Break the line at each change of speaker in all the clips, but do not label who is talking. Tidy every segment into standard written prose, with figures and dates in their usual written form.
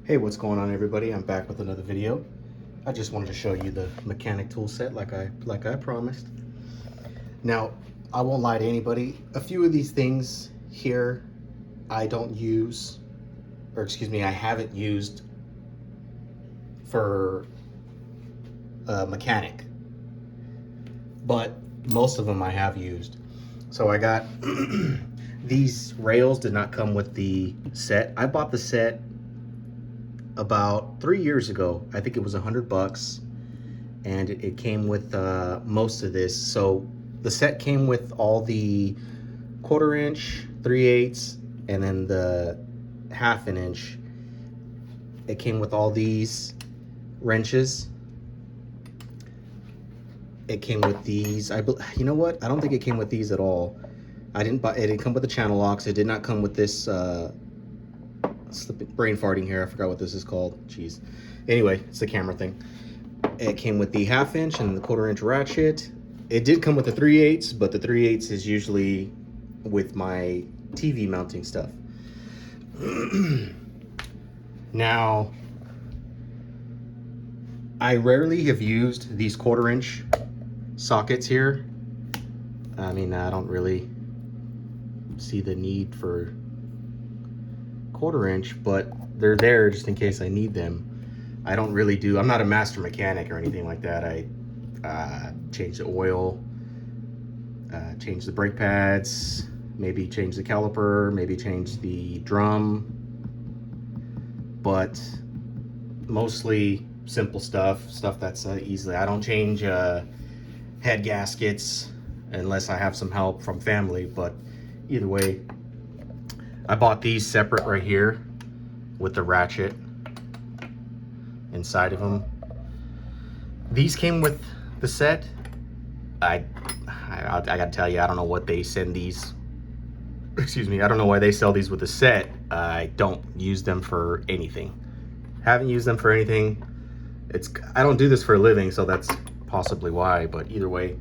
Hey, what's going on, everybody? I'm back with another video. I just wanted to show you the mechanic tool set like I promised. Now, I won't lie to anybody. A few of these things here I don't use, or excuse me, I haven't used for a mechanic, but most of them I have used. So I got these rails did not come with the set. I bought the set about 3 years ago. I think it was $100, and it came with most of this. So the set came with all the 1/4 inch, 3/8, and then the 1/2 inch. It came with all these wrenches. It came with these. You know what? I don't think it came with these at all. I didn't buy. It didn't come with the channel locks. It did not come with this. Brain farting here. I forgot what this is called. Jeez. Anyway, it's the camera thing. It came with the 1/2 inch and the 1/4 inch ratchet. It did come with the 3/8, but the 3/8 is usually with my TV mounting stuff. Now, I rarely have used these 1/4 inch sockets here. I mean, I don't really see the need for 1/4 inch, but they're there just in case I need them. I don't really do, I'm not a master mechanic or anything like that. I change the oil, change the brake pads, maybe change the caliper, maybe change the drum, but mostly simple stuff that's easily. I don't change head gaskets unless I have some help from family, but either way, I bought these separate right here with the ratchet inside of them. These came with the set. I gotta tell you, I don't know what they send these. Excuse me, I don't know why they sell these with the set. I don't use them for anything. Haven't used them for anything. I don't do this for a living, so that's possibly why, but either way,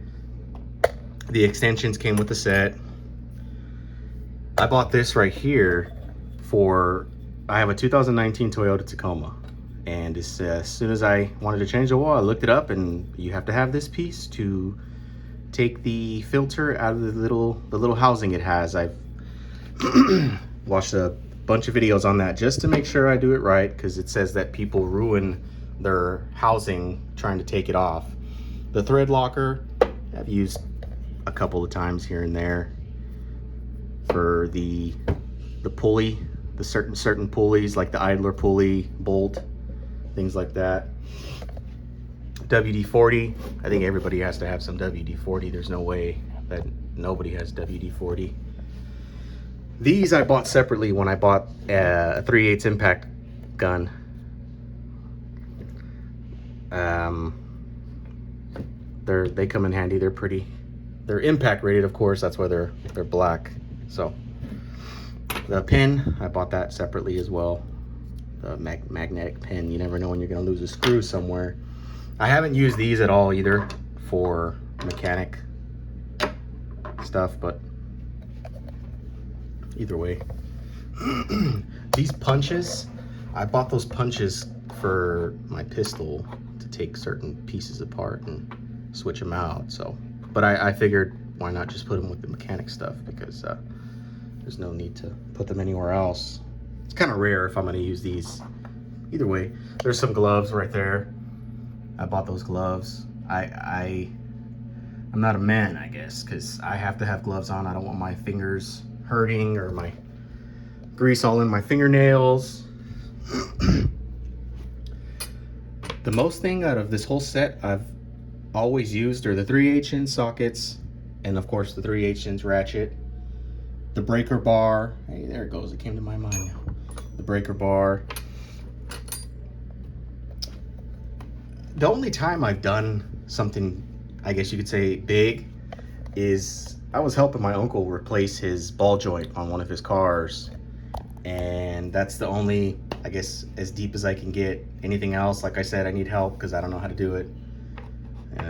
the extensions came with the set. I bought this right here I have a 2019 Toyota Tacoma, and as soon as I wanted to change the oil, I looked it up, and you have to have this piece to take the filter out of the little housing it has. I've watched a bunch of videos on that just to make sure I do it right, because it says that people ruin their housing trying to take it off. The thread locker I've used a couple of times here and there for the pulley, the certain pulleys like the idler pulley, bolt, things like that. WD-40, I think everybody has to have some WD-40. There's no way that nobody has WD-40. These I bought separately when I bought a 3/8 impact gun. They come in handy. They're pretty. They're impact rated, of course. That's why they're black. So the pin, I bought that separately as well. The magnetic pin. You never know when you're going to lose a screw somewhere. I haven't used these at all either for mechanic stuff, but either way. These punches, I bought those punches for my pistol to take certain pieces apart and switch them out. So, but I figured why not just put them with the mechanic stuff, because there's no need to put them anywhere else. It's kind of rare if I'm going to use these. Either way, there's some gloves right there. I bought those gloves. I'm not a man, I guess, because I have to have gloves on. I don't want my fingers hurting or my grease all in my fingernails. The most thing out of this whole set I've always used are the 3/8 inch sockets, and of course the 3/8 inch ratchet, the breaker bar. Hey, there it goes. It came to my mind now. The breaker bar. The only time I've done something, I guess you could say, big, is I was helping my uncle replace his ball joint on one of his cars, and that's the only, I guess, as deep as I can get. Anything else, like I said, I need help because I don't know how to do it.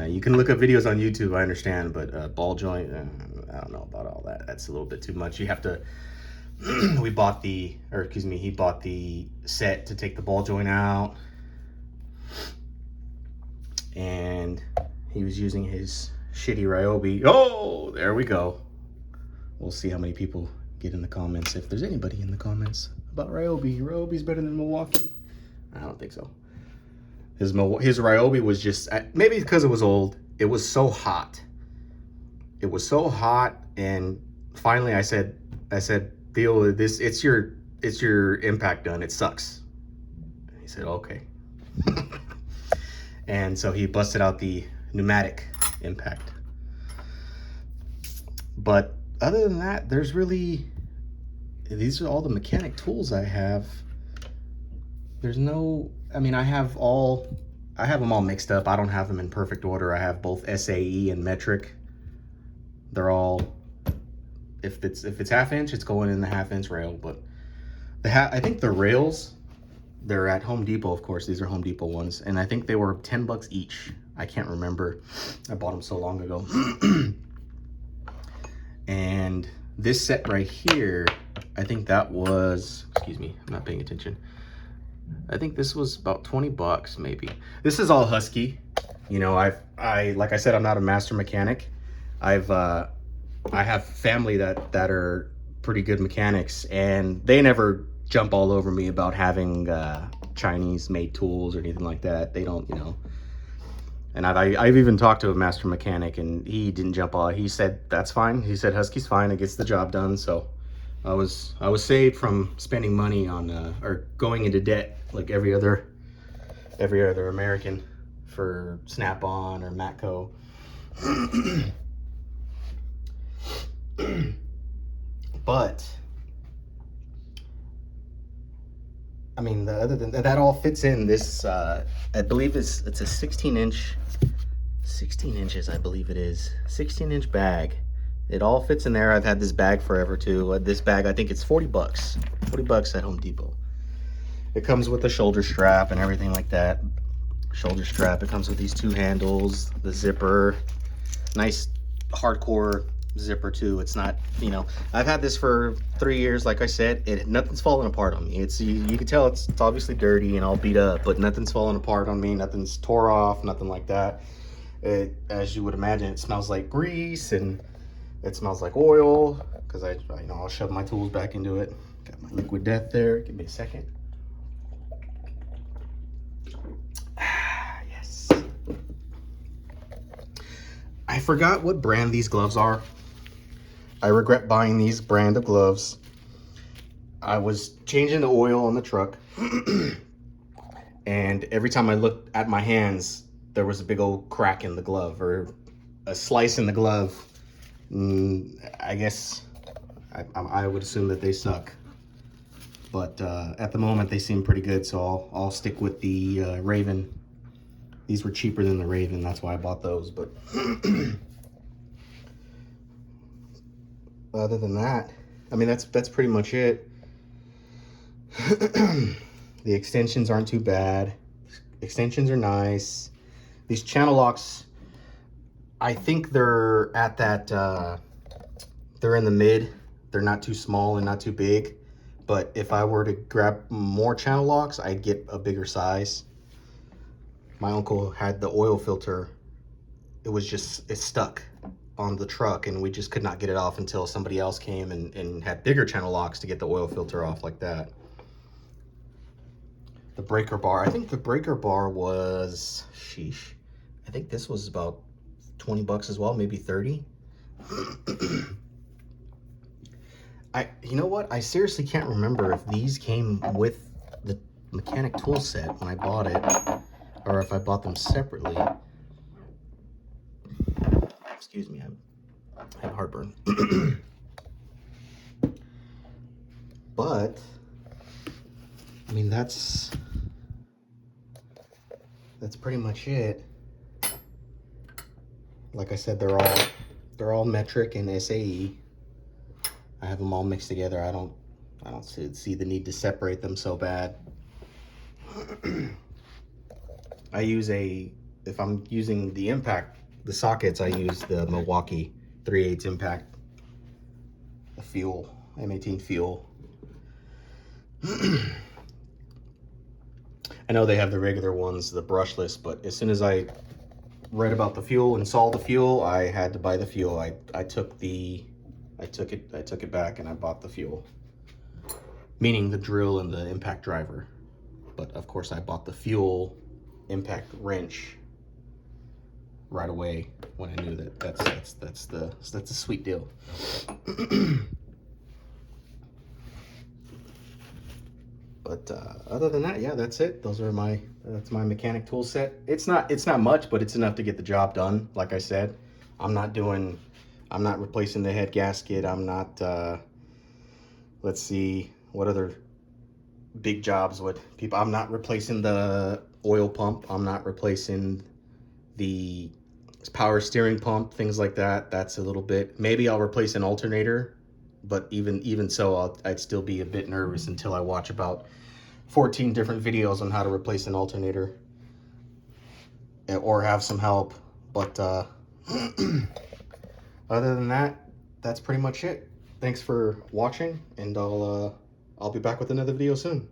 You can look up videos on YouTube, I understand, but ball joint, I don't know about all that. That's a little bit too much. You have to we bought the, or excuse me, he bought the set to take the ball joint out, and he was using his shitty Ryobi. Oh, there we go. We'll see how many people get in the comments, if there's anybody in the comments about Ryobi. Ryobi's better than Milwaukee. I don't think so. His Ryobi was just, maybe because it was old, it was so hot. It was so hot, and finally I said, deal with this. It's your impact gun. It sucks. He said, okay. And so he busted out the pneumatic impact. But other than that, there's really, these are all the mechanic tools I have. There's no, I mean, I have them all mixed up. I don't have them in perfect order. I have both SAE and metric. They're all, if it's half inch, it's going in the half-inch rail. But I think the rails, they're at Home Depot, of course. These are Home Depot ones, and I think they were $10 each. I can't remember. I bought them so long ago. And this set right here, I think that was, excuse me, I'm not paying attention. I think this was about $20 maybe. This is all Husky. You know, I like I said, I'm not a master mechanic. I have family that are pretty good mechanics, and they never jump all over me about having Chinese made tools or anything like that. They don't, you know. And I've even talked to a master mechanic, and he didn't jump all. He said that's fine. He said Husky's fine. It gets the job done. So I was saved from spending money on or going into debt like every other American for Snap-on or Matco. But I mean, other than that, all fits in this. I believe it's a 16 inches. I believe it is 16-inch bag. It all fits in there. I've had this bag forever too. This bag, I think it's $40. $40 at Home Depot. It comes with a shoulder strap and everything like that. Shoulder strap. It comes with these two handles, the zipper, nice hardcore zipper too. It's not, you know, I've had this for 3 years. Like I said, nothing's falling apart on me. It's you can tell it's obviously dirty and all beat up, but nothing's falling apart on me. Nothing's tore off, nothing like that. As you would imagine, it smells like grease and it smells like oil, because you know, I'll shove my tools back into it. Got my liquid death there. Give me a second. Yes. I forgot what brand these gloves are. I regret buying these brand of gloves. I was changing the oil on the truck, and every time I looked at my hands, there was a big old crack in the glove, or a slice in the glove. I guess I would assume that they suck. But at the moment, they seem pretty good, so I'll stick with the Raven. These were cheaper than the Raven, that's why I bought those. But other than that, I mean, that's pretty much it. The extensions aren't too bad. Extensions are nice. These channel locks, I think they're at that, they're in the mid. They're not too small and not too big. But if I were to grab more channel locks, I'd get a bigger size. My uncle had the oil filter. It stuck on the truck, and we just could not get it off until somebody else came and had bigger channel locks to get the oil filter off like that. The breaker bar, I think the breaker bar was, sheesh, I think this was about $20 as well, maybe 30. You know what? I seriously can't remember if these came with the mechanic tool set when I bought it, or if I bought them separately. Excuse me, I have heartburn. But I mean, that's pretty much it. Like I said, they're all metric and SAE. I have them all mixed together. I don't see the need to separate them so bad. If I'm using the impact, the sockets, I use the Milwaukee 3/8 impact, the fuel. M18 fuel. I know they have the regular ones, the brushless, but as soon as I read about the fuel and saw the fuel, I had to buy the fuel. I took it back and I bought the fuel. Meaning the drill and the impact driver. But of course I bought the fuel impact wrench right away when I knew that that's a sweet deal. But other than that, yeah, that's it. That's my mechanic tool set. It's not much, but it's enough to get the job done. Like I said, I'm not replacing the head gasket. I'm not, let's see, what other big jobs would people, I'm not replacing the oil pump. I'm not replacing the power steering pump, things like that. That's a little bit, maybe I'll replace an alternator, but even so, I'd still be a bit nervous until I watch about 14 different videos on how to replace an alternator or have some help. But other than that, that's pretty much it. Thanks for watching, and I'll be back with another video soon.